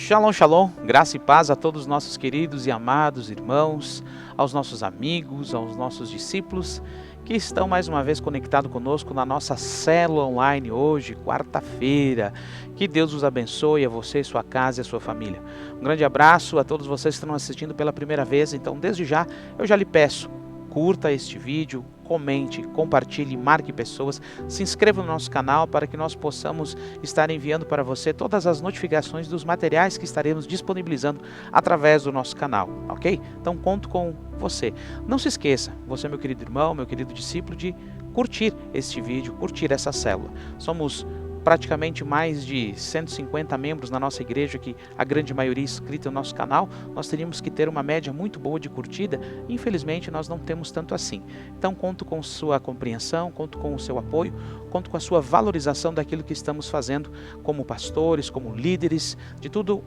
Shalom, shalom, graça e paz a todos os nossos queridos e amados irmãos, aos nossos amigos, aos nossos discípulos que estão mais uma vez conectados conosco na nossa célula online hoje, quarta-feira. Que Deus os abençoe, a você, sua casa e a sua família. Um grande abraço a todos vocês que estão assistindo pela primeira vez. Então, desde já, eu já lhe peço, curta este vídeo, comente, compartilhe, marque pessoas, se inscreva no nosso canal para que nós possamos estar enviando para você todas as notificações dos materiais que estaremos disponibilizando através do nosso canal, ok? Então conto com você. Não se esqueça, você meu querido irmão, meu querido discípulo, de curtir este vídeo, curtir essa célula. Somos praticamente mais de 150 membros na nossa igreja, que a grande maioria é inscrita no nosso canal. Nós teríamos que ter uma média muito boa de curtida, infelizmente nós não temos tanto assim. Então conto com sua compreensão, conto com o seu apoio, conto com a sua valorização daquilo que estamos fazendo como pastores, como líderes, de todo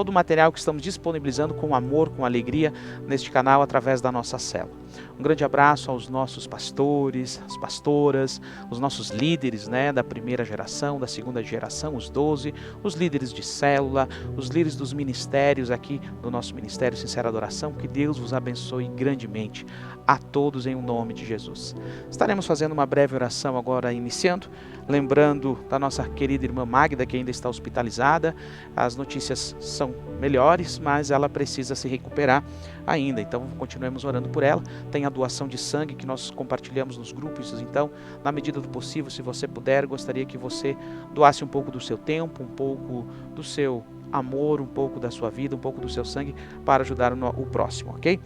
o material que estamos disponibilizando com amor, com alegria neste canal através da nossa célula. Um grande abraço aos nossos pastores, as pastoras, os nossos líderes, da primeira geração, da segunda geração, os 12, os líderes de célula, os líderes dos ministérios aqui do nosso Ministério Sincera Adoração. Que Deus vos abençoe grandemente a todos em nome de Jesus. Estaremos fazendo uma breve oração agora iniciando, lembrando da nossa querida irmã Magda, que ainda está hospitalizada. As notícias são melhores, mas ela precisa se recuperar ainda, então continuemos orando por ela. Tem a doação de sangue que nós compartilhamos nos grupos, então na medida do possível, se você puder, gostaria que você doasse um pouco do seu tempo, um pouco do seu amor, um pouco da sua vida, um pouco do seu sangue para ajudar o próximo, ok?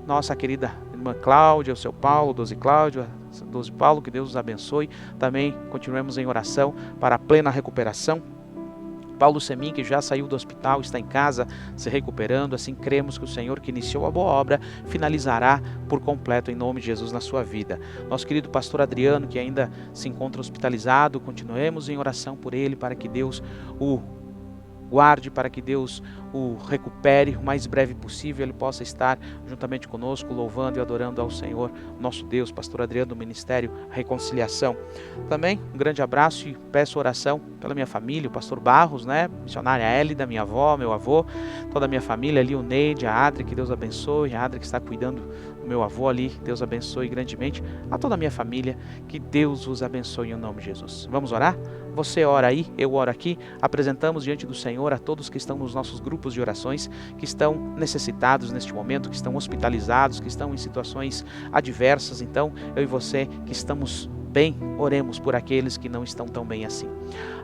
Nossa querida irmã Cláudia, o seu Paulo, 12 Cláudia, 12 Paulo, que Deus os abençoe. Também continuemos em oração para a plena recuperação. Paulo Semin, que já saiu do hospital, está em casa se recuperando. Assim cremos que o Senhor, que iniciou a boa obra, finalizará por completo em nome de Jesus na sua vida. Nosso querido pastor Adriano, que ainda se encontra hospitalizado, continuemos em oração por ele, para que Deus o guarde, para que Deus o recupere o mais breve possível, ele possa estar juntamente conosco, louvando e adorando ao Senhor, nosso Deus. Pastor Adriano, do Ministério Reconciliação. Também um grande abraço e peço oração pela minha família, o pastor Barros, missionária Hélida, minha avó, meu avô, toda a minha família ali, o Neide, a Adri, que Deus abençoe, a Adri que está cuidando do meu avô ali, Deus abençoe grandemente, a toda a minha família, que Deus os abençoe em nome de Jesus. Vamos orar? Você ora aí, eu oro aqui, apresentamos diante do Senhor a todos que estão nos nossos grupos de orações, que estão necessitados neste momento, que estão hospitalizados, que estão em situações adversas. Então, eu e você que estamos bem, oremos por aqueles que não estão tão bem assim.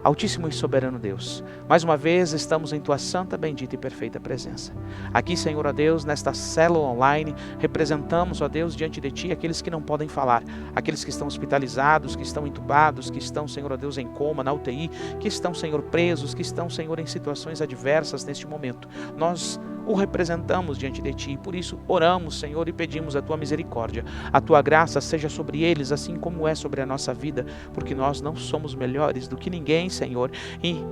Altíssimo e soberano Deus, mais uma vez estamos em Tua santa, bendita e perfeita presença. Aqui, Senhor, ó Deus, nesta célula online, representamos, ó Deus, diante de Ti, aqueles que não podem falar, aqueles que estão hospitalizados, que estão entubados, que estão, Senhor, ó Deus, em coma, na UTI, que estão, Senhor, presos, que estão, Senhor, em situações adversas neste momento. Nós o representamos diante de Ti, e por isso oramos, Senhor, e pedimos a Tua misericórdia, a Tua graça seja sobre eles, assim como é sobre a nossa vida, porque nós não somos melhores do que ninguém, Senhor, e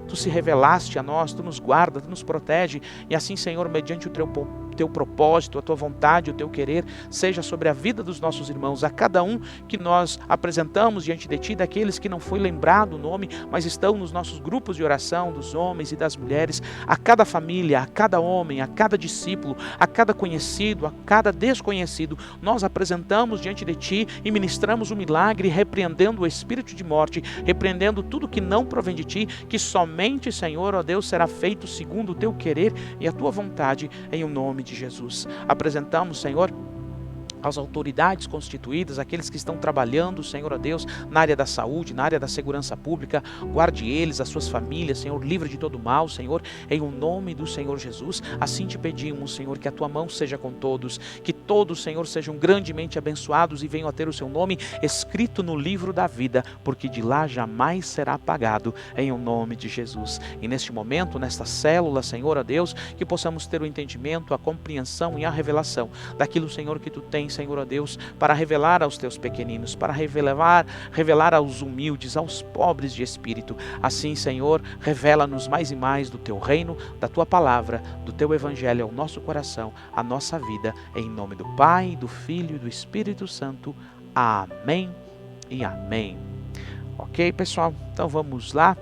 Tu se revelaste a nós, Tu nos guarda, Tu nos protege, e assim, Senhor, mediante o Teu propósito, a Tua vontade, o Teu querer, seja sobre a vida dos nossos irmãos, a cada um que nós apresentamos diante de Ti, daqueles que não foi lembrado o nome, mas estão nos nossos grupos de oração, dos homens e das mulheres, a cada família, a cada homem, a cada discípulo, a cada conhecido, a cada desconhecido, nós apresentamos diante de Ti e ministramos o milagre, repreendendo o espírito de morte, repreendendo tudo que não provém de Ti, que somente, Senhor, ó Deus, será feito segundo o Teu querer e a Tua vontade, em o nome de Jesus. Apresentamos, Senhor, as autoridades constituídas, aqueles que estão trabalhando, Senhor, ó Deus, na área da saúde, na área da segurança pública, guarde eles, as suas famílias, Senhor, livre de todo mal, Senhor, em o nome do Senhor Jesus. Assim te pedimos, Senhor, que a Tua mão seja com todos, que todos, Senhor, sejam grandemente abençoados e venham a ter o seu nome escrito no livro da vida, porque de lá jamais será apagado, em o nome de Jesus. E neste momento, nesta célula, Senhor, ó Deus, que possamos ter o entendimento, a compreensão e a revelação daquilo, Senhor, que Tu tens, Senhor, ó Deus, para revelar aos Teus pequeninos, para revelar aos humildes, aos pobres de espírito. Assim, Senhor, revela-nos mais e mais do Teu reino, da Tua palavra, do Teu evangelho ao nosso coração, à nossa vida, em nome do Pai, do Filho e do Espírito Santo. Amém e amém. Ok, pessoal? Então vamos lá.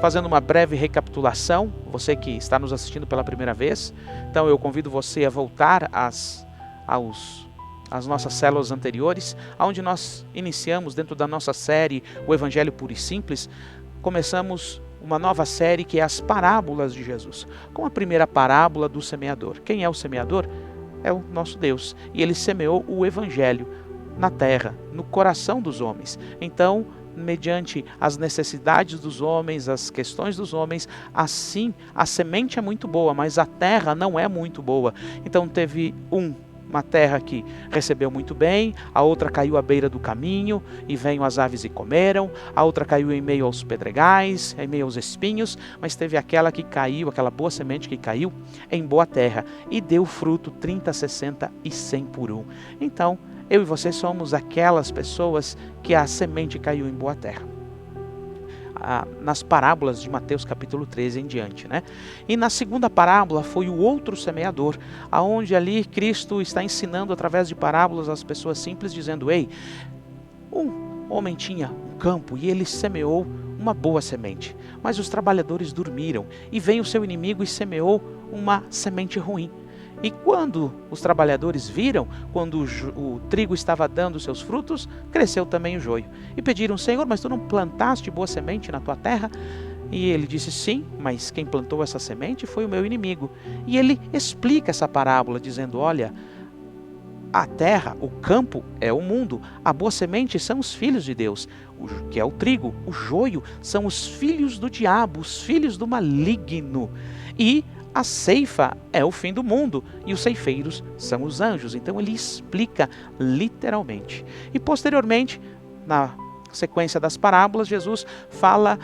fazendo uma breve recapitulação, você que está nos assistindo pela primeira vez, então eu convido você a voltar às nossas células anteriores, onde nós iniciamos dentro da nossa série O Evangelho Puro e Simples. Começamos uma nova série que é as parábolas de Jesus, com a primeira parábola do semeador. Quem é o semeador? É o nosso Deus, e ele semeou o Evangelho na terra, no coração dos homens. Então, mediante as necessidades dos homens, as questões dos homens, assim, a semente é muito boa, mas a terra não é muito boa. Então teve uma terra que recebeu muito bem, a outra caiu à beira do caminho, e veio as aves e comeram, a outra caiu em meio aos pedregais, em meio aos espinhos, mas teve aquela que caiu, aquela boa semente que caiu em boa terra, e deu fruto 30, 60 e 100 por um. Então, eu e você somos aquelas pessoas que a semente caiu em boa terra. Nas parábolas de Mateus capítulo 13 em diante, né? E na segunda parábola foi o outro semeador, aonde ali Cristo está ensinando através de parábolas às pessoas simples, dizendo: ei, um homem tinha um campo e ele semeou uma boa semente, mas os trabalhadores dormiram, e veio o seu inimigo e semeou uma semente ruim. E quando os trabalhadores viram, quando o trigo estava dando seus frutos, cresceu também o joio. E pediram: Senhor, mas tu não plantaste boa semente na tua terra? E ele disse: sim, mas quem plantou essa semente foi o meu inimigo. E ele explica essa parábola dizendo: olha, a terra, o campo é o mundo, a boa semente são os filhos de Deus, que é o trigo, o joio são os filhos do diabo, os filhos do maligno. E a ceifa é o fim do mundo, e os ceifeiros são os anjos. Então ele explica literalmente. E posteriormente, na sequência das parábolas, Jesus fala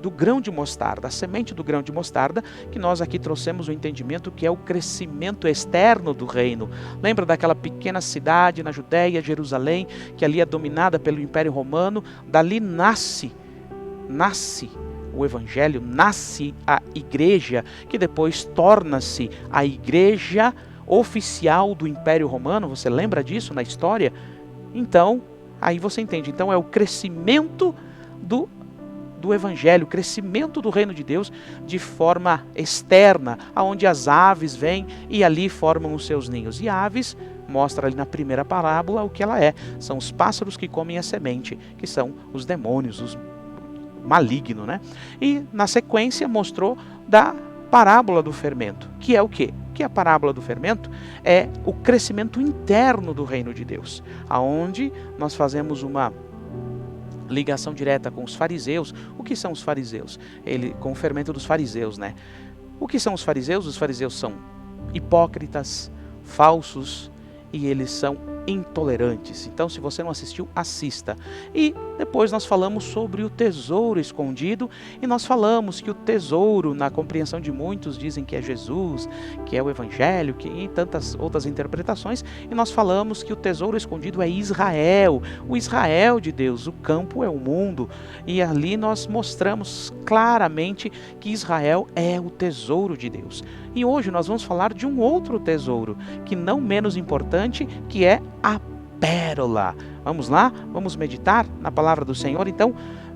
do grão de mostarda, da semente do grão de mostarda, que nós aqui trouxemos o entendimento que é o crescimento externo do reino. Lembra daquela pequena cidade na Judéia, Jerusalém, que ali é dominada pelo Império Romano? Dali nasce o Evangelho, nasce a igreja, que depois torna-se a igreja oficial do Império Romano. Você lembra disso na história? Então, aí você entende. Então é o crescimento do Evangelho, o crescimento do reino de Deus de forma externa, aonde as aves vêm e ali formam os seus ninhos. E aves, mostra ali na primeira parábola o que ela é. São os pássaros que comem a semente, que são os demônios, os maligno, né? E na sequência mostrou da parábola do fermento, que é o quê? Que a parábola do fermento é o crescimento interno do reino de Deus, aonde nós fazemos uma ligação direta com os fariseus. O que são os fariseus? Com o fermento dos fariseus, né? O que são os fariseus? Os fariseus são hipócritas, falsos, e eles são intolerantes. Então, se você não assistiu, assista. E depois nós falamos sobre o tesouro escondido, e nós falamos que o tesouro, na compreensão de muitos, dizem que é Jesus, que é o Evangelho, e tantas outras interpretações, e nós falamos que o tesouro escondido é Israel, o Israel de Deus, o campo é o mundo, e ali nós mostramos claramente que Israel é o tesouro de Deus. E hoje nós vamos falar de um outro tesouro, que não menos importante, que é a pérola. Vamos lá? Vamos meditar na palavra do Senhor? Então,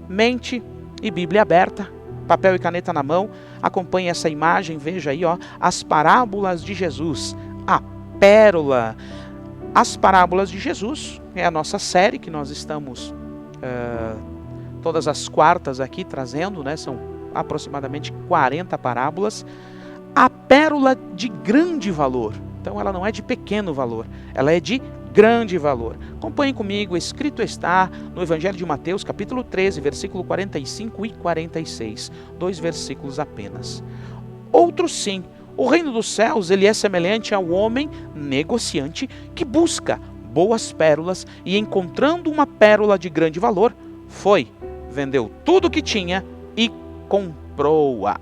mente e Bíblia aberta, papel e caneta na mão, acompanhe essa imagem, veja aí, ó, as parábolas de Jesus, a pérola. As parábolas de Jesus é a nossa série que nós estamos todas as quartas aqui trazendo, né? São aproximadamente 40 parábolas. A pérola de grande valor. Então ela não é de pequeno valor, ela é de grande valor. Acompanhe comigo, escrito está no Evangelho de Mateus, capítulo 13, versículo 45 e 46. 2 versículos apenas. Outro sim, o reino dos céus, ele é semelhante ao homem negociante que busca boas pérolas, e encontrando uma pérola de grande valor, foi, vendeu tudo o que tinha e comprou-a.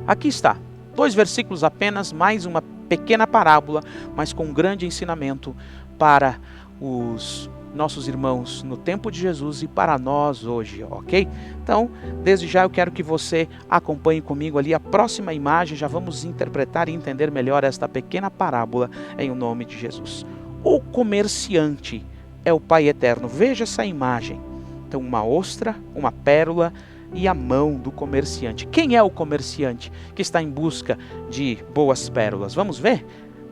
Aqui está, 2 versículos apenas, mais uma pequena parábola, mas com um grande ensinamento para os nossos irmãos no tempo de Jesus e para nós hoje, ok? Então, desde já eu quero que você acompanhe comigo ali a próxima imagem, já vamos interpretar e entender melhor esta pequena parábola em o nome de Jesus. O comerciante é o Pai Eterno, veja essa imagem. Então, uma ostra, uma pérola, e a mão do comerciante. Quem é o comerciante que está em busca de boas pérolas? Vamos ver?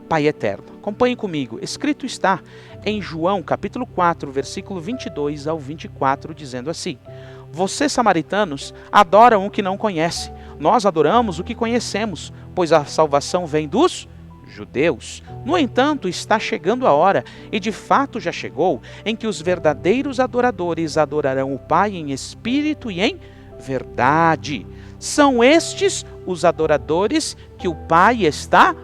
Pai eterno. Acompanhe comigo. Escrito está em João capítulo 4, versículo 22 ao 24, dizendo assim: vocês, samaritanos, adoram o que não conhece. Nós adoramos o que conhecemos, pois a salvação vem dos judeus. No entanto, está chegando a hora, e de fato já chegou, em que os verdadeiros adoradores adorarão o Pai em espírito e em verdade. São estes os adoradores que o Pai está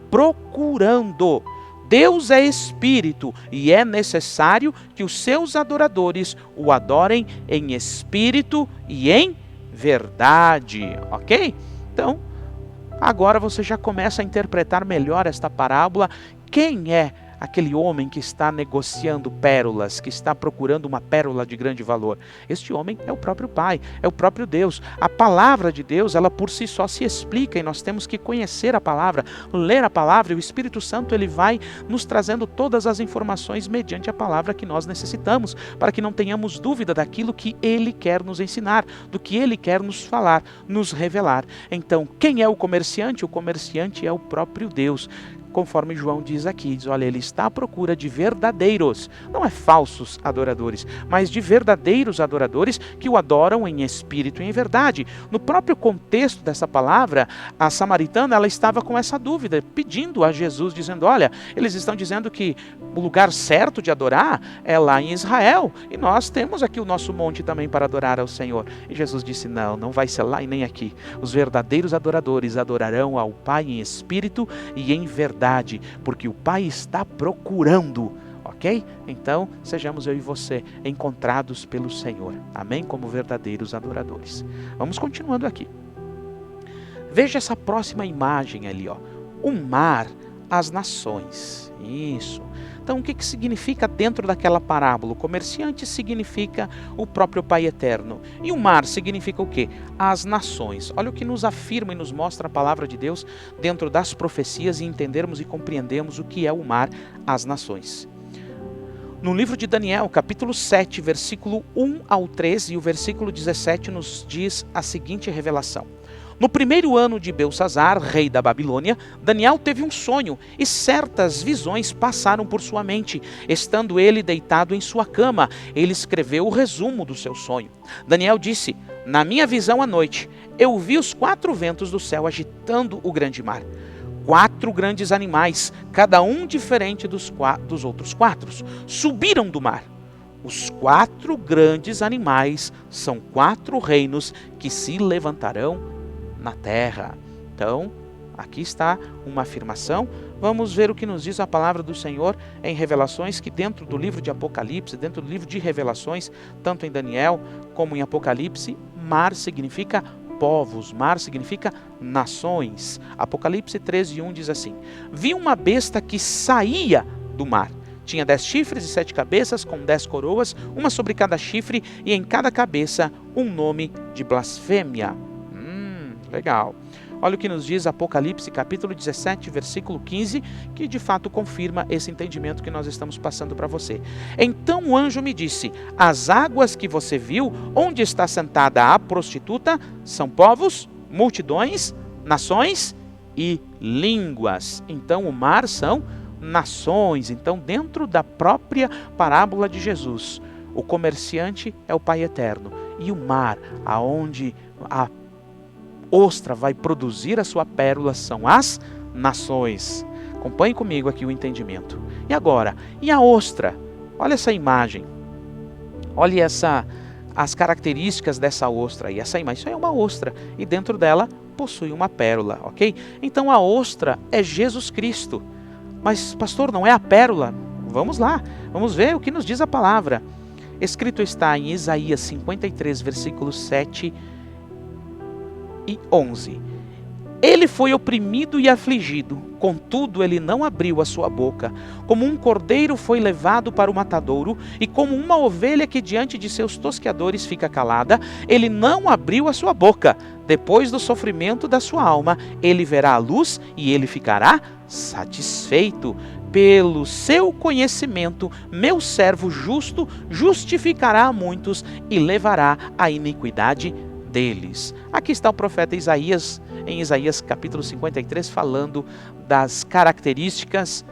procurando. Deus é espírito e é necessário que os seus adoradores o adorem em espírito e em verdade, ok? Então, agora você já começa a interpretar melhor esta parábola. Quem é aquele homem que está negociando pérolas, que está procurando uma pérola de grande valor? Este homem é o próprio Pai, é o próprio Deus. A palavra de Deus, ela por si só se explica, e nós temos que conhecer a palavra, ler a palavra, e o Espírito Santo ele vai nos trazendo todas as informações mediante a palavra que nós necessitamos, para que não tenhamos dúvida daquilo que ele quer nos ensinar, do que ele quer nos falar, nos revelar. Então, quem é o comerciante? O comerciante é o próprio Deus. Conforme João diz aqui, diz, olha, ele está à procura de verdadeiros, não é falsos adoradores, mas de verdadeiros adoradores que o adoram em espírito e em verdade. No próprio contexto dessa palavra, a samaritana, ela estava com essa dúvida, pedindo a Jesus, dizendo, olha, eles estão dizendo que o lugar certo de adorar é lá em Israel, e nós temos aqui o nosso monte também para adorar ao Senhor. E Jesus disse, não vai ser lá e nem aqui. Os verdadeiros adoradores adorarão ao Pai em espírito e em verdade, porque o Pai está procurando, ok? Então, sejamos eu e você encontrados pelo Senhor, amém? Como verdadeiros adoradores. Vamos continuando aqui. Veja essa próxima imagem ali, ó. O mar, as nações. Isso. Então, o que significa dentro daquela parábola? O comerciante significa o próprio Pai eterno. E o mar significa o quê? As nações. Olha o que nos afirma e nos mostra a palavra de Deus dentro das profecias, e entendermos e compreendermos o que é o mar, as nações. No livro de Daniel, capítulo 7, versículo 1 ao 13, e o versículo 17 nos diz a seguinte revelação. No primeiro ano de Belsassar, rei da Babilônia, Daniel teve um sonho, e certas visões passaram por sua mente. Estando ele deitado em sua cama, ele escreveu o resumo do seu sonho. Daniel disse, na minha visão à noite, eu vi os 4 ventos do céu agitando o grande mar. 4 grandes animais, cada um diferente dos outros 4, subiram do mar. Os 4 grandes animais são 4 reinos que se levantarão na terra. Então, aqui está uma afirmação. Vamos ver o que nos diz a palavra do Senhor em Revelações, que dentro do livro de Apocalipse, dentro do livro de Revelações, tanto em Daniel como em Apocalipse, mar significa povos, mar significa nações. Apocalipse 13:1 diz assim, vi uma besta que saía do mar. Tinha 10 chifres e 7 cabeças, com 10 coroas, uma sobre cada chifre, e em cada cabeça um nome de blasfêmia. Legal. Olha o que nos diz Apocalipse capítulo 17, versículo 15, que de fato confirma esse entendimento que nós estamos passando para você. Então o anjo me disse, as águas que você viu, onde está sentada a prostituta, são povos, multidões, nações e línguas. Então o mar são nações. Então, dentro da própria parábola de Jesus, o comerciante é o Pai eterno, e o mar, aonde a ostra vai produzir a sua pérola, são as nações. Acompanhe comigo aqui o entendimento. E agora, e a ostra? Olha essa imagem. Olha as características dessa ostra. E essa imagem, isso é uma ostra, e dentro dela possui uma pérola, ok? Então a ostra é Jesus Cristo. Mas, pastor, não é a pérola? Vamos lá, vamos ver o que nos diz a palavra. Escrito está em Isaías 53, versículos 7 e 11. Ele foi oprimido e afligido, contudo ele não abriu a sua boca. Como um cordeiro foi levado para o matadouro, e como uma ovelha que diante de seus tosqueadores fica calada, ele não abriu a sua boca. Depois do sofrimento da sua alma, ele verá a luz e ele ficará satisfeito. Pelo seu conhecimento, meu servo justo justificará a muitos e levará a iniquidade deles. Aqui está o profeta Isaías, em Isaías capítulo 53, falando das características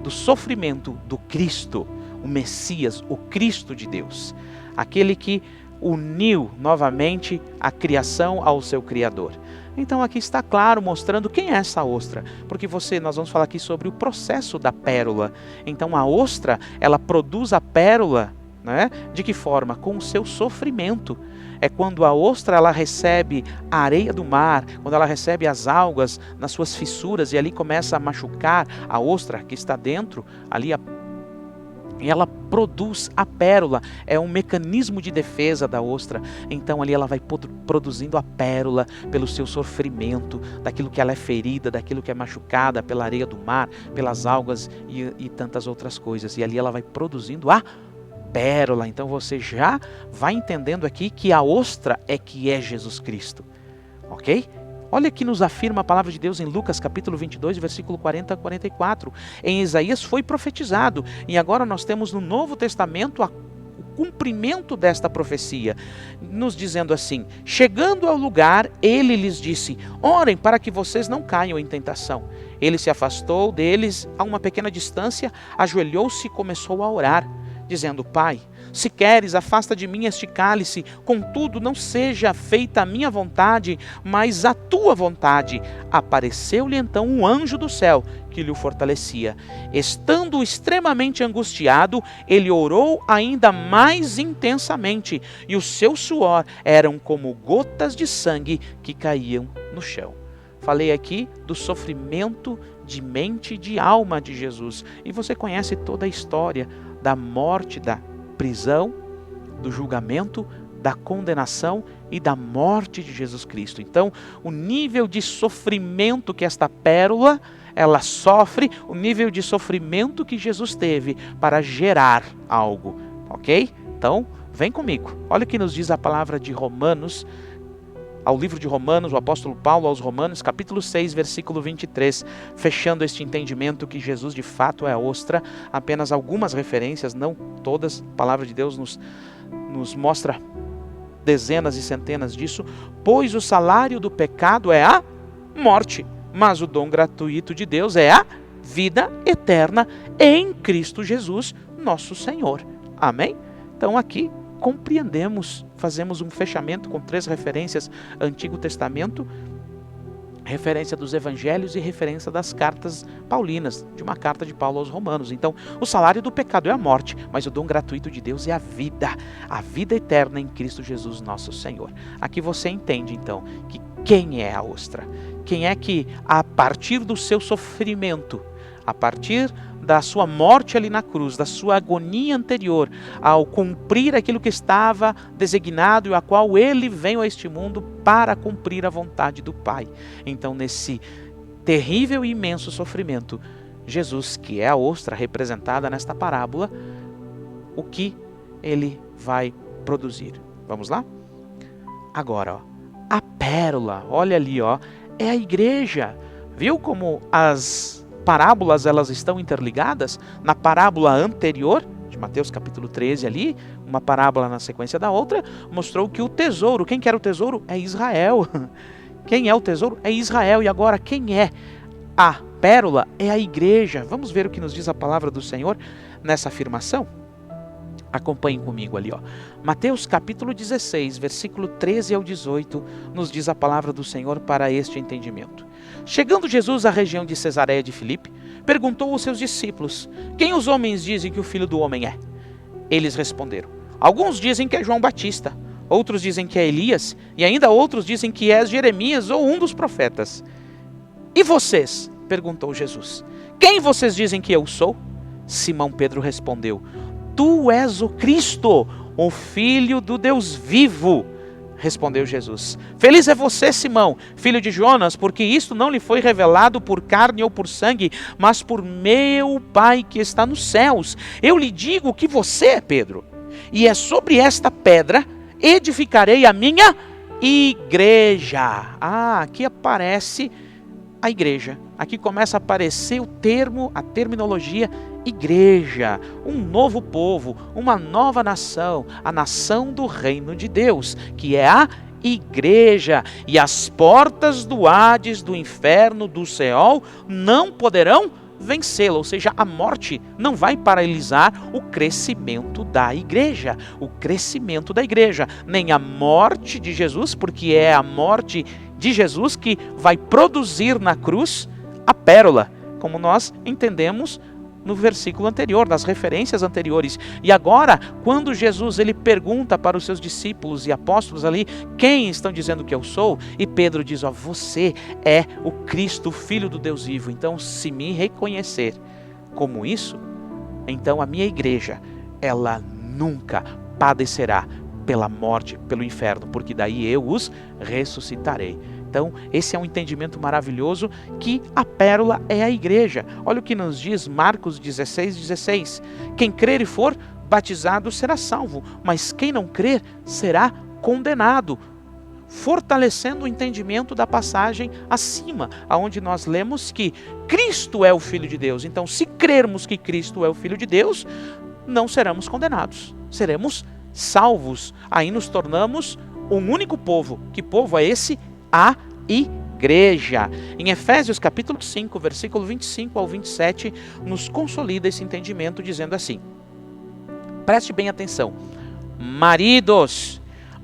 do sofrimento do Cristo, o Messias, o Cristo de Deus. Aquele que uniu novamente a criação ao seu Criador. Então aqui está claro, mostrando quem é essa ostra, porque nós vamos falar aqui sobre o processo da pérola. Então a ostra, ela produz a pérola, né? De que forma? Com o seu sofrimento. É quando a ostra ela recebe a areia do mar, quando ela recebe as algas nas suas fissuras e ali começa a machucar a ostra que está dentro, ali ela produz a pérola, é um mecanismo de defesa da ostra. Então ali ela vai produzindo a pérola pelo seu sofrimento, daquilo que ela é ferida, daquilo que é machucada pela areia do mar, pelas algas e tantas outras coisas. E ali ela vai produzindo a pérola. Então você já vai entendendo aqui que a ostra é que é Jesus Cristo, ok? Olha que nos afirma a palavra de Deus em Lucas capítulo 22, versículo 40 a 44. Em Isaías foi profetizado, e agora nós temos no Novo Testamento o cumprimento desta profecia, nos dizendo assim: chegando ao lugar, ele lhes disse: orem para que vocês não caiam em tentação. Ele se afastou deles a uma pequena distância, ajoelhou-se e começou a orar, dizendo: Pai, se queres, afasta de mim este cálice, contudo não seja feita a minha vontade, mas a tua vontade. Apareceu-lhe então um anjo do céu, que lhe fortalecia. Estando extremamente angustiado, ele orou ainda mais intensamente, e o seu suor eram como gotas de sangue que caíam no chão. Falei aqui do sofrimento de mente e de alma de Jesus, e você conhece toda a história da morte, da prisão, do julgamento, da condenação e da morte de Jesus Cristo. Então, o nível de sofrimento que esta pérola, ela sofre, o nível de sofrimento que Jesus teve para gerar algo, ok? Então, vem comigo. Olha o que nos diz a palavra de Romanos, ao livro de Romanos, o apóstolo Paulo aos Romanos, capítulo 6, versículo 23, fechando este entendimento que Jesus de fato é a ostra. Apenas algumas referências, não todas, a palavra de Deus nos mostra dezenas e centenas disso. Pois o salário do pecado é a morte, mas o dom gratuito de Deus é a vida eterna em Cristo Jesus, nosso Senhor. Amém? Então aqui compreendemos, fazemos um fechamento com 3 referências: Antigo Testamento, referência dos Evangelhos e referência das cartas paulinas, de uma carta de Paulo aos Romanos. Então, o salário do pecado é a morte, mas o dom gratuito de Deus é a vida eterna em Cristo Jesus, nosso Senhor. Aqui você entende, então, que quem é a ostra? Quem é que, a partir do seu sofrimento, a partir da sua morte ali na cruz, da sua agonia anterior, ao cumprir aquilo que estava designado e a qual ele veio a este mundo para cumprir a vontade do Pai. Então, nesse terrível e imenso sofrimento, Jesus, que é a ostra representada nesta parábola, o que ele vai produzir? Vamos lá? Agora, a pérola, olha ali, é a igreja. Viu como as parábolas elas estão interligadas? Na parábola anterior, de Mateus capítulo 13 ali, uma parábola na sequência da outra, mostrou que o tesouro, quem que era o tesouro? É Israel. Quem é o tesouro? É Israel. E agora, quem é a pérola? É a igreja. Vamos ver o que nos diz a palavra do Senhor nessa afirmação? Acompanhem comigo ali, Mateus capítulo 16, versículo 13 ao 18, nos diz a palavra do Senhor para este entendimento. Chegando Jesus à região de Cesareia de Filipe, perguntou aos seus discípulos: quem os homens dizem que o Filho do Homem é? Eles responderam: alguns dizem que é João Batista, outros dizem que é Elias, e ainda outros dizem que é Jeremias ou um dos profetas. E vocês? Perguntou Jesus. Quem vocês dizem que eu sou? Simão Pedro respondeu: tu és o Cristo, o Filho do Deus vivo. Respondeu Jesus: feliz é você, Simão, filho de Jonas, porque isto não lhe foi revelado por carne ou por sangue, mas por meu Pai que está nos céus. Eu lhe digo que você é Pedro, e é sobre esta pedra edificarei a minha igreja. Aqui aparece a igreja. Aqui começa a aparecer o termo, a terminologia igreja, um novo povo, uma nova nação, a nação do reino de Deus, que é a igreja, e as portas do Hades, do inferno, do Seol, não poderão vencê-la. Ou seja, a morte não vai paralisar o crescimento da igreja. O crescimento da igreja. Nem a morte de Jesus, porque é a morte de Jesus que vai produzir na cruz a pérola, como nós entendemos no versículo anterior, nas referências anteriores. E agora, quando Jesus ele pergunta para os seus discípulos e apóstolos ali, quem estão dizendo que eu sou? E Pedro diz, você é o Cristo, o Filho do Deus vivo. Então, se me reconhecer como isso, então a minha igreja, ela nunca padecerá pela morte, pelo inferno, porque daí eu os ressuscitarei. Então, esse é um entendimento maravilhoso, que a pérola é a igreja. Olha o que nos diz Marcos 16:16. Quem crer e for batizado será salvo, mas quem não crer será condenado. Fortalecendo o entendimento da passagem acima, onde nós lemos que Cristo é o Filho de Deus. Então, se crermos que Cristo é o Filho de Deus, não seremos condenados, seremos salvos. Aí nos tornamos um único povo. Que povo é esse? A igreja. Em Efésios capítulo 5, versículo 25 ao 27, nos consolida esse entendimento dizendo assim, preste bem atenção, maridos,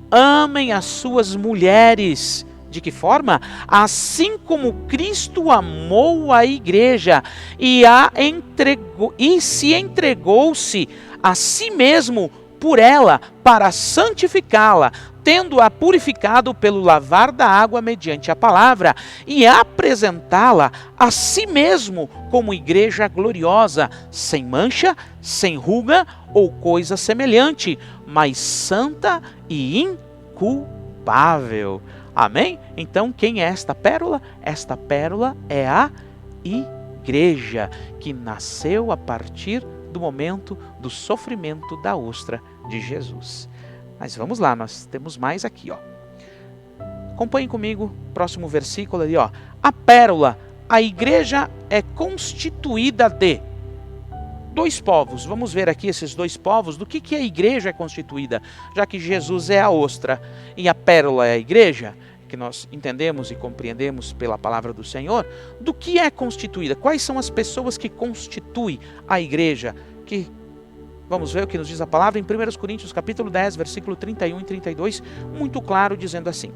amem as suas mulheres. De que forma? Assim como Cristo amou a igreja e se entregou-se a si mesmo por ela, para santificá-la, tendo-a purificado pelo lavar da água mediante a palavra, e apresentá-la a si mesmo como igreja gloriosa, sem mancha, sem ruga ou coisa semelhante, mas santa e inculpável. Amém? Então, quem é esta pérola? Esta pérola é a igreja, que nasceu a partir do momento do sofrimento da ostra de Jesus. Mas vamos lá, nós temos mais aqui, ó. Acompanhem comigo, próximo versículo ali, ó. A pérola, a igreja é constituída de dois povos. Vamos ver aqui esses dois povos, do que a igreja é constituída, já que Jesus é a ostra e a pérola é a igreja, que nós entendemos e compreendemos pela palavra do Senhor. Do que é constituída? Quais são as pessoas que constituem a igreja? Vamos ver o que nos diz a palavra em 1 Coríntios capítulo 10, versículo 31 e 32, muito claro, dizendo assim: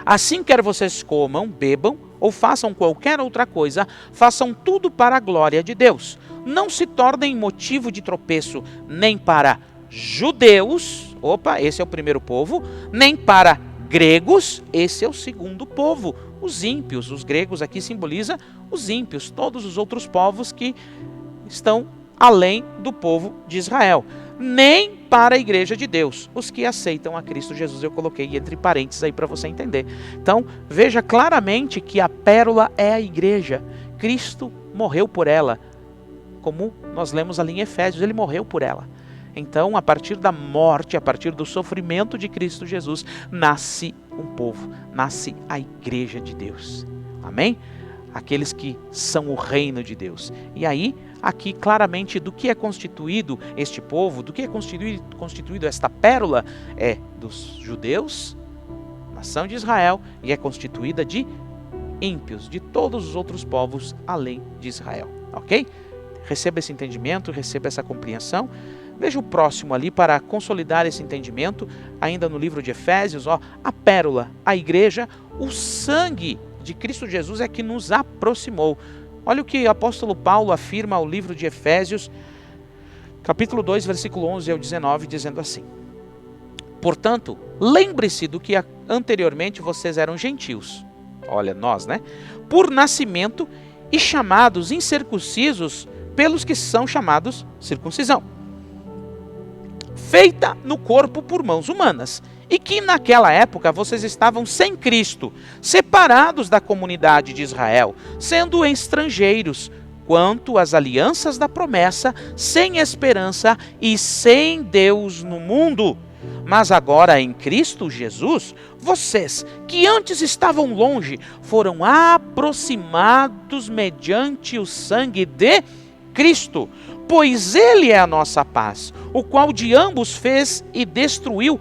assim, quer vocês comam, bebam ou façam qualquer outra coisa, façam tudo para a glória de Deus. Não se tornem motivo de tropeço nem para judeus, esse é o primeiro povo, nem para gregos, esse é o segundo povo, os ímpios. Os gregos aqui simboliza os ímpios, todos os outros povos que estão além do povo de Israel, nem para a igreja de Deus, os que aceitam a Cristo Jesus. Eu coloquei entre parênteses aí para você entender. Então, veja claramente que a pérola é a igreja. Cristo morreu por ela, como nós lemos ali em Efésios, ele morreu por ela. Então, a partir da morte, a partir do sofrimento de Cristo Jesus, nasce um povo, nasce a igreja de Deus. Amém? Aqueles que são o reino de Deus. E aí, aqui claramente do que é constituído este povo, do que é constituído esta pérola, é dos judeus, nação de Israel, e é constituída de ímpios, de todos os outros povos além de Israel. Ok? Receba esse entendimento, receba essa compreensão. Veja o próximo ali para consolidar esse entendimento, ainda no livro de Efésios, a pérola, a igreja, o sangue de Cristo Jesus é que nos aproximou. Olha o que o apóstolo Paulo afirma ao livro de Efésios, capítulo 2, versículo 11 ao 19, dizendo assim: portanto, lembre-se do que anteriormente vocês eram gentios, olha nós, né? Por nascimento e chamados incircuncisos pelos que são chamados circuncisão, feita no corpo por mãos humanas, e que naquela época vocês estavam sem Cristo, separados da comunidade de Israel, sendo estrangeiros quanto às alianças da promessa, sem esperança e sem Deus no mundo. Mas agora em Cristo Jesus, vocês que antes estavam longe, foram aproximados mediante o sangue de Cristo, pois Ele é a nossa paz, o qual de ambos fez e destruiu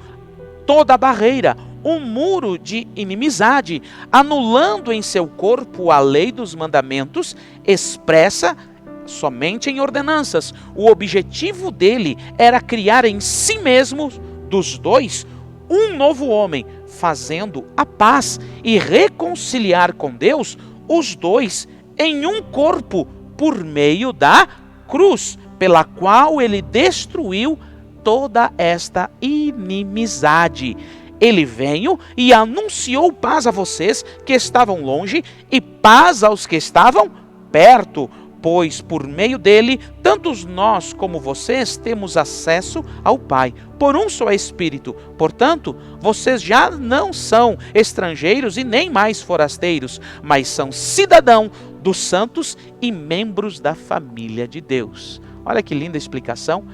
toda a barreira, um muro de inimizade, anulando em seu corpo a lei dos mandamentos expressa somente em ordenanças. O objetivo dele era criar em si mesmo, dos dois, um novo homem, fazendo a paz e reconciliar com Deus os dois em um corpo por meio da cruz, pela qual ele destruiu toda esta inimizade. Ele veio e anunciou paz a vocês que estavam longe e paz aos que estavam perto, pois por meio dele, tanto nós como vocês temos acesso ao Pai, por um só Espírito. Portanto, vocês já não são estrangeiros e nem mais forasteiros, mas são cidadãos dos santos e membros da família de Deus. Olha que linda explicação,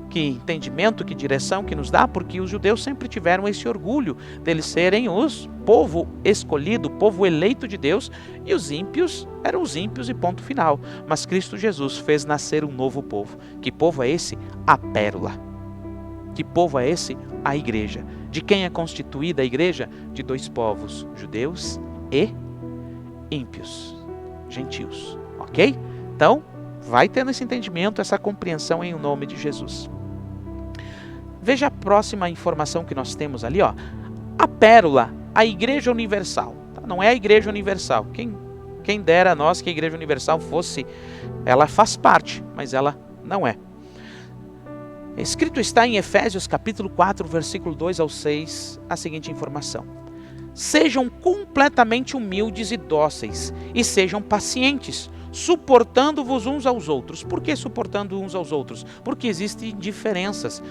que entendimento, que direção que nos dá, porque os judeus sempre tiveram esse orgulho deles serem os povo escolhido, o povo eleito de Deus, e os ímpios eram os ímpios e ponto final. Mas Cristo Jesus fez nascer um novo povo. Que povo é esse? A pérola. Que povo é esse? A igreja. De quem é constituída a igreja? De dois povos, judeus e ímpios, gentios, ok? Então, vai tendo esse entendimento, essa compreensão em nome de Jesus. Veja a próxima informação que nós temos ali, ó. A pérola, a Igreja Universal. Não é a Igreja Universal. Quem dera a nós que a Igreja Universal fosse, ela faz parte, mas ela não é. Escrito está em Efésios capítulo 4, versículo 2 ao 6, a seguinte informação: sejam completamente humildes e dóceis, e sejam pacientes, suportando-vos uns aos outros. Por que suportando uns aos outros? Porque existem diferenças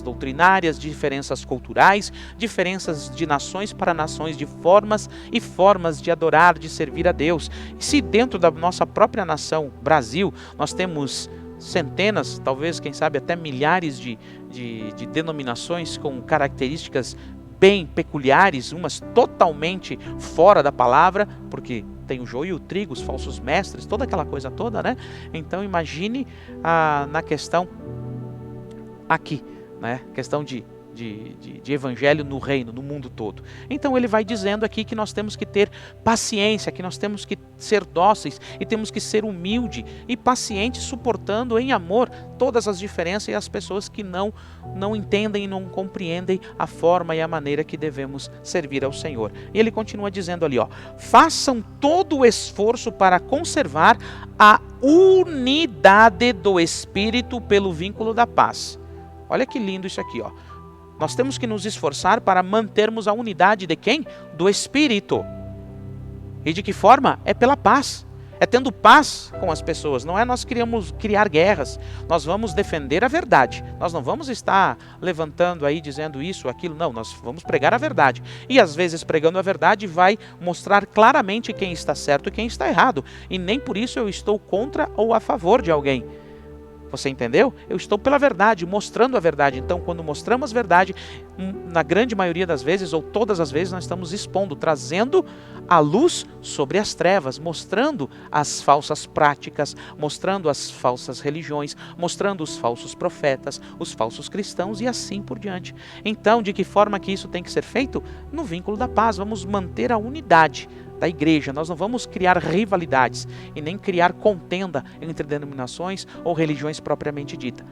doutrinárias, diferenças culturais, diferenças de nações para nações, de formas e formas de adorar, de servir a Deus. E se dentro da nossa própria nação, Brasil, nós temos centenas, talvez, quem sabe até milhares de denominações com características bem peculiares, umas totalmente fora da palavra, porque tem o joio e o trigo, os falsos mestres, toda aquela coisa toda, né? Então imagine na questão aqui, né? Questão de evangelho no reino, no mundo todo. Então ele vai dizendo aqui que nós temos que ter paciência, que nós temos que ser dóceis e temos que ser humilde e paciente, suportando em amor todas as diferenças e as pessoas que não entendem e não compreendem a forma e a maneira que devemos servir ao Senhor. E ele continua dizendo ali, ó: façam todo o esforço para conservar a unidade do Espírito pelo vínculo da paz. Olha que lindo isso aqui, ó. Nós temos que nos esforçar para mantermos a unidade de quem? Do Espírito. E de que forma? É pela paz. É tendo paz com as pessoas. Não é nós queremos criar guerras. Nós vamos defender a verdade. Nós não vamos estar levantando aí, dizendo isso, aquilo. Não, nós vamos pregar a verdade. E às vezes pregando a verdade vai mostrar claramente quem está certo e quem está errado. E nem por isso eu estou contra ou a favor de alguém. Você entendeu? Eu estou pela verdade, mostrando a verdade. Então, quando mostramos verdade, na grande maioria das vezes, ou todas as vezes, nós estamos expondo, trazendo a luz sobre as trevas, mostrando as falsas práticas, mostrando as falsas religiões, mostrando os falsos profetas, os falsos cristãos e assim por diante. Então, de que forma que isso tem que ser feito? No vínculo da paz, vamos manter a unidade da igreja. Nós não vamos criar rivalidades e nem criar contenda entre denominações ou religiões propriamente dita.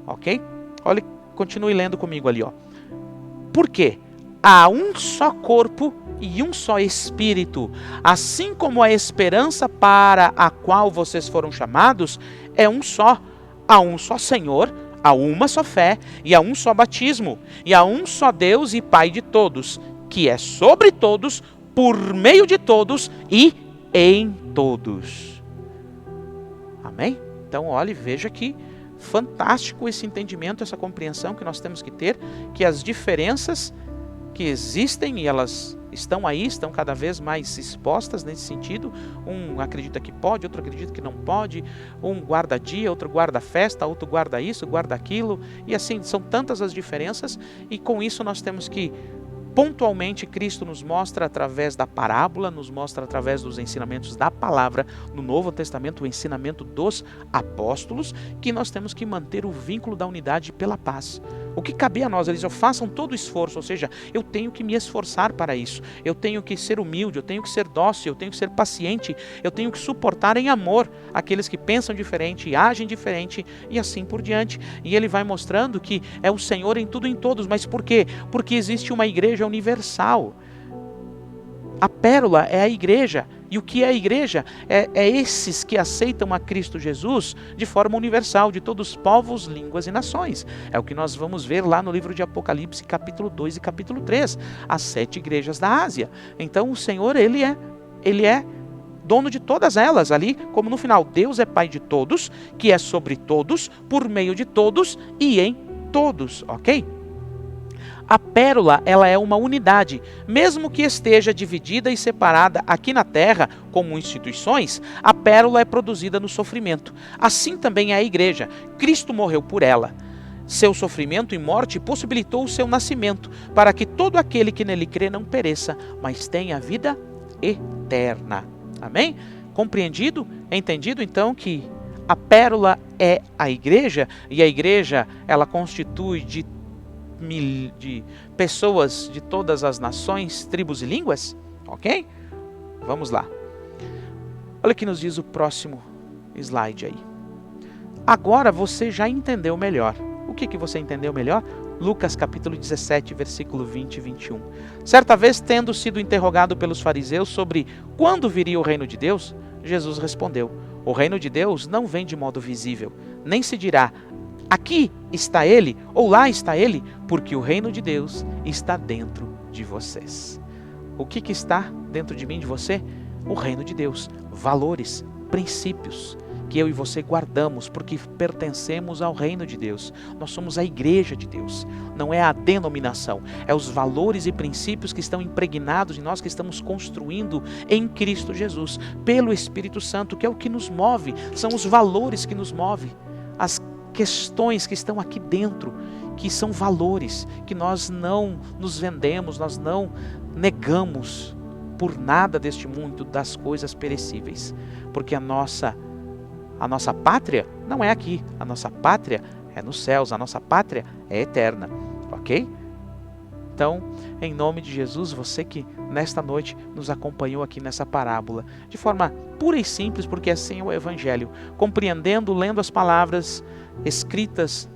Ok? Olha, continue lendo comigo ali, ó. Por quê? Há um só corpo e um só Espírito, assim como a esperança para a qual vocês foram chamados é um só. Há um só Senhor, há uma só fé e há um só batismo, e há um só Deus e Pai de todos, que é sobre todos, por meio de todos e em todos. Amém? Então, olhe, veja que fantástico esse entendimento, essa compreensão que nós temos que ter, que as diferenças que existem, e elas estão aí, estão cada vez mais expostas nesse sentido. Um acredita que pode, outro acredita que não pode, um guarda dia, outro guarda festa, outro guarda isso, guarda aquilo, e assim, são tantas as diferenças, e com isso nós temos que pontualmente Cristo nos mostra através da parábola, nos mostra através dos ensinamentos da palavra no Novo Testamento, o ensinamento dos apóstolos, que nós temos que manter o vínculo da unidade pela paz. O que cabe a nós, eles façam todo o esforço, ou seja, eu tenho que me esforçar para isso, eu tenho que ser humilde, eu tenho que ser dócil, eu tenho que ser paciente, eu tenho que suportar em amor aqueles que pensam diferente e agem diferente e assim por diante. E ele vai mostrando que é o Senhor em tudo e em todos, mas por quê? Porque existe uma igreja universal. A pérola é a igreja. E o que é a igreja? É esses que aceitam a Cristo Jesus de forma universal, de todos os povos, línguas e nações. É o que nós vamos ver lá no livro de Apocalipse, capítulo 2 e capítulo 3. As 7 igrejas da Ásia. Então o Senhor, Ele é dono de todas elas. Ali, como no final, Deus é Pai de todos, que é sobre todos, por meio de todos e em todos, ok? A pérola, ela é uma unidade, mesmo que esteja dividida e separada aqui na terra como instituições, a pérola é produzida no sofrimento. Assim também é a igreja. Cristo morreu por ela. Seu sofrimento e morte possibilitou o seu nascimento, para que todo aquele que nele crê não pereça, mas tenha vida eterna. Amém? Compreendido? Entendido então que a pérola é a igreja, e a igreja, ela constitui de pessoas de todas as nações, tribos e línguas, ok? Vamos lá. Olha o que nos diz o próximo slide aí. Agora você já entendeu melhor. O que você entendeu melhor? Lucas capítulo 17, versículo 20 e 21. Certa vez, tendo sido interrogado pelos fariseus sobre quando viria o reino de Deus, Jesus respondeu: o reino de Deus não vem de modo visível, nem se dirá aqui está ele, ou lá está ele, porque o reino de Deus está dentro de vocês. O que está dentro de mim, de você? O reino de Deus, valores, princípios, que eu e você guardamos, porque pertencemos ao reino de Deus. Nós somos a igreja de Deus, não é a denominação, é os valores e princípios que estão impregnados em nós, que estamos construindo em Cristo Jesus, pelo Espírito Santo, que é o que nos move, são os valores que nos movem, as questões que estão aqui dentro, que são valores, que nós não nos vendemos, nós não negamos por nada deste mundo, das coisas perecíveis, porque a nossa pátria não é aqui, a nossa pátria é nos céus, a nossa pátria é eterna, ok? Então, em nome de Jesus, você que nesta noite nos acompanhou aqui nessa parábola, de forma pura e simples, porque assim é o Evangelho, compreendendo, lendo as palavras escritas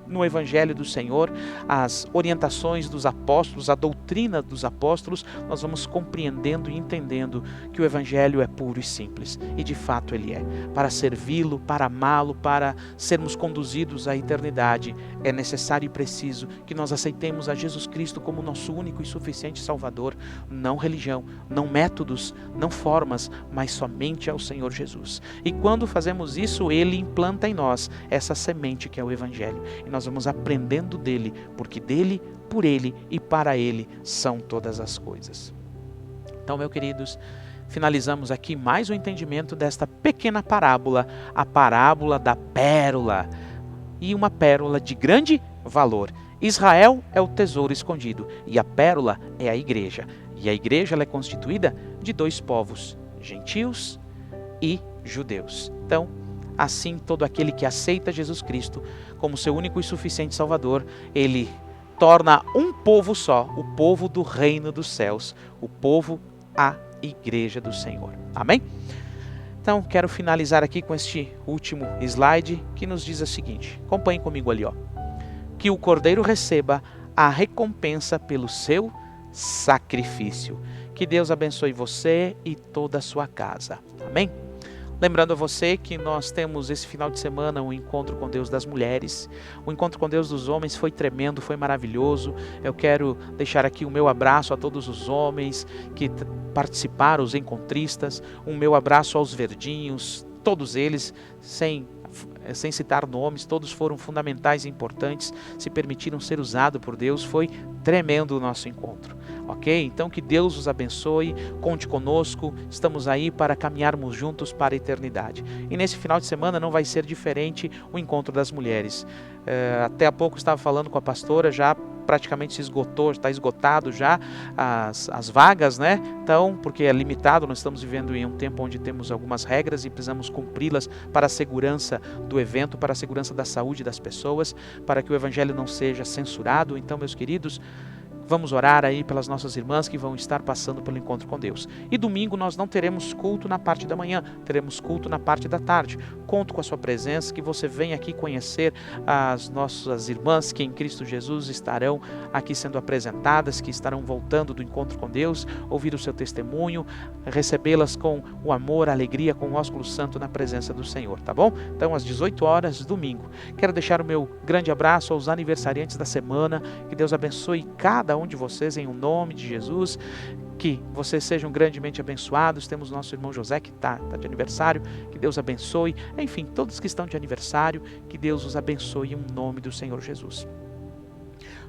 no Evangelho do Senhor, as orientações dos apóstolos, a doutrina dos apóstolos, nós vamos compreendendo e entendendo que o Evangelho é puro e simples, e de fato ele é. Para servi-lo, para amá-lo, para sermos conduzidos à eternidade, é necessário e preciso que nós aceitemos a Jesus Cristo como nosso único e suficiente Salvador, não religião, não métodos, não formas, mas somente ao Senhor Jesus. E quando fazemos isso, Ele implanta em nós essa semente que é o Evangelho, e nós vamos aprendendo dele, porque dele, por ele e para ele são todas as coisas. Então, meus queridos, finalizamos aqui mais um entendimento desta pequena parábola, a parábola da pérola, e uma pérola de grande valor. Israel é o tesouro escondido e a pérola é a igreja. E a igreja ela é constituída de 2 povos, gentios e judeus. Então, assim, todo aquele que aceita Jesus Cristo como seu único e suficiente Salvador, ele torna um povo só, o povo do reino dos céus, o povo, a igreja do Senhor. Amém? Então, quero finalizar aqui com este último slide que nos diz o seguinte, acompanhem comigo ali, ó. Que o Cordeiro receba a recompensa pelo seu sacrifício. Que Deus abençoe você e toda a sua casa. Amém? Lembrando a você que nós temos esse final de semana um encontro com Deus das mulheres. O encontro com Deus dos homens foi tremendo, foi maravilhoso. Eu quero deixar aqui o meu abraço a todos os homens que participaram, os encontristas. O meu abraço aos verdinhos, todos eles, sem citar nomes, todos foram fundamentais e importantes, se permitiram ser usados por Deus. Foi tremendo o nosso encontro, ok? Então que Deus os abençoe, conte conosco, estamos aí para caminharmos juntos para a eternidade. E nesse final de semana não vai ser diferente o encontro das mulheres. Até há pouco estava falando com a pastora, já praticamente se esgotou, está esgotado já as vagas, né? Então, porque é limitado, nós estamos vivendo em um tempo onde temos algumas regras e precisamos cumpri-las para a segurança do evento, para a segurança da saúde das pessoas, para que o evangelho não seja censurado. Então, meus queridos, vamos orar aí pelas nossas irmãs que vão estar passando pelo encontro com Deus. E domingo nós não teremos culto na parte da manhã, teremos culto na parte da tarde. Conto com a sua presença, que você venha aqui conhecer as nossas irmãs que em Cristo Jesus estarão aqui sendo apresentadas, que estarão voltando do encontro com Deus, ouvir o seu testemunho, recebê-las com o amor, a alegria, com o ósculo santo na presença do Senhor, tá bom? Então, às 18 horas, domingo. Quero deixar o meu grande abraço aos aniversariantes da semana, que Deus abençoe cada um de vocês em nome de Jesus, que vocês sejam grandemente abençoados. Temos nosso irmão José que está de aniversário, que Deus abençoe. Enfim, todos que estão de aniversário, que Deus os abençoe em nome do Senhor Jesus.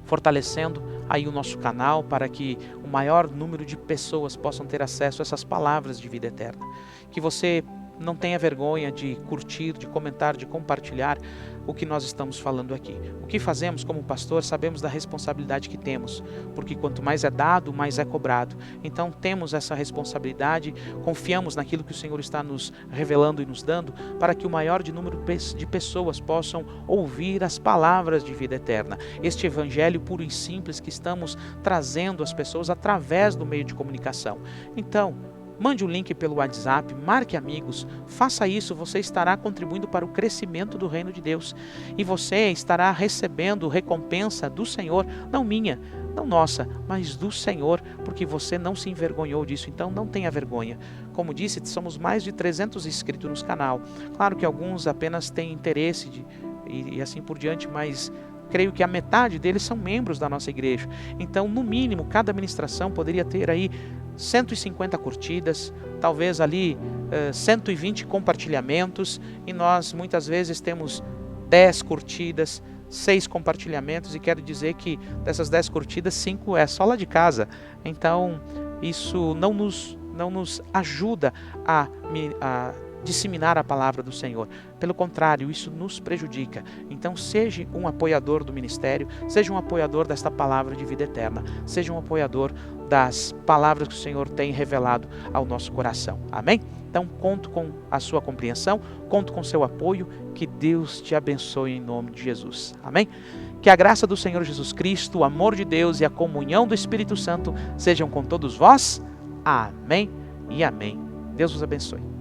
Fortalecendo aí o nosso canal para que o maior número de pessoas possam ter acesso a essas palavras de vida eterna. Que você não tenha vergonha de curtir, de comentar, de compartilhar o que nós estamos falando aqui. O que fazemos como pastor, sabemos da responsabilidade que temos, porque quanto mais é dado, mais é cobrado. Então temos essa responsabilidade, confiamos naquilo que o Senhor está nos revelando e nos dando, para que o maior número de pessoas possam ouvir as palavras de vida eterna. Este evangelho puro e simples que estamos trazendo às pessoas através do meio de comunicação. Então, mande o link pelo WhatsApp, marque amigos, faça isso, você estará contribuindo para o crescimento do reino de Deus. E você estará recebendo recompensa do Senhor, não minha, não nossa, mas do Senhor, porque você não se envergonhou disso, então não tenha vergonha. Como disse, somos mais de 300 inscritos no canal. Claro que alguns apenas têm interesse e assim por diante, mas creio que a metade deles são membros da nossa igreja. Então, no mínimo, cada administração poderia ter aí 150 curtidas, talvez ali 120 compartilhamentos, e nós muitas vezes temos 10 curtidas, 6 compartilhamentos, e quero dizer que dessas 10 curtidas, 5 é só lá de casa. Então, isso não nos ajuda a disseminar a palavra do Senhor. Pelo contrário, isso nos prejudica. Então, seja um apoiador do ministério, seja um apoiador desta palavra de vida eterna, seja um apoiador das palavras que o Senhor tem revelado ao nosso coração. Amém? Então, conto com a sua compreensão, conto com o seu apoio, que Deus te abençoe em nome de Jesus. Amém? Que a graça do Senhor Jesus Cristo, o amor de Deus e a comunhão do Espírito Santo sejam com todos vós. Amém e amém. Deus vos abençoe.